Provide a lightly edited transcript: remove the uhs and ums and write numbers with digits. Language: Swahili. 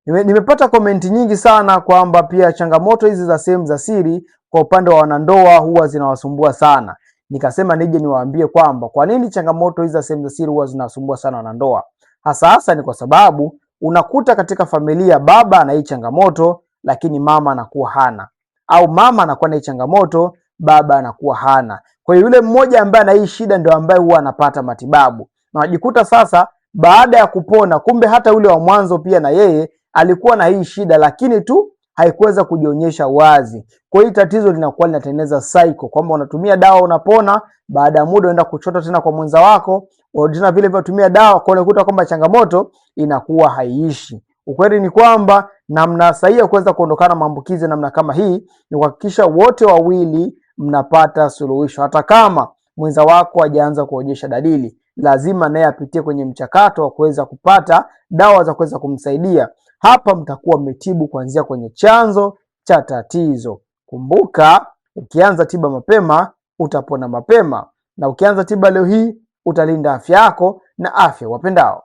Nimepata komenti nyingi sana kwamba pia changamoto hizi za sehemu za siri kwa upande wa wanandoa huwa zinawasumbua sana. Nikasema nije niwaambie kwamba kwa nini changamoto hizi za sehemu za siri huwa zinawasumbua sana wanandoa. Hasa ni kwa sababu unakuta katika familia baba ana hii changamoto lakini mama anakuwa hana, au mama anakuwa na hii changamoto baba anakuwa hana. Kwa hiyo yule mmoja ambaye ana hii shida ndio ambaye huwa anapata matibabu, na unajikuta sasa baada ya kupona, kumbe hata yule wa mwanzo pia na yeye alikuwa na hii shida lakini tu haikuweza kujionyesha wazi. Kwa hiyo tatizo linakuwa linatengeneza cycle kwamba unatumia dawa unapona, baada ya muda unaenda kuchota tena kwa mwenza wako, tena vile vile tumia dawa, kwa unakuta kwamba changamoto inakuwa haiishi. Ukweli ni kwamba namna sahihi ya kuweza kuondokana maambukizi namna kama hii ni kuhakikisha wote wawili mnapata suluhisho. Hata kama mwenza wako hajaanza kuonyesha dalili, lazima naye apitie kwenye mchakato wa kuweza kupata dawa za kuweza kumsaidia. Hapa mtakuwa mmetibu kuanzia kwenye chanzo cha tatizo. Kumbuka, ukianza tiba mapema utapona mapema, na ukianza tiba leo hii utalinda afya yako na afya wapendao.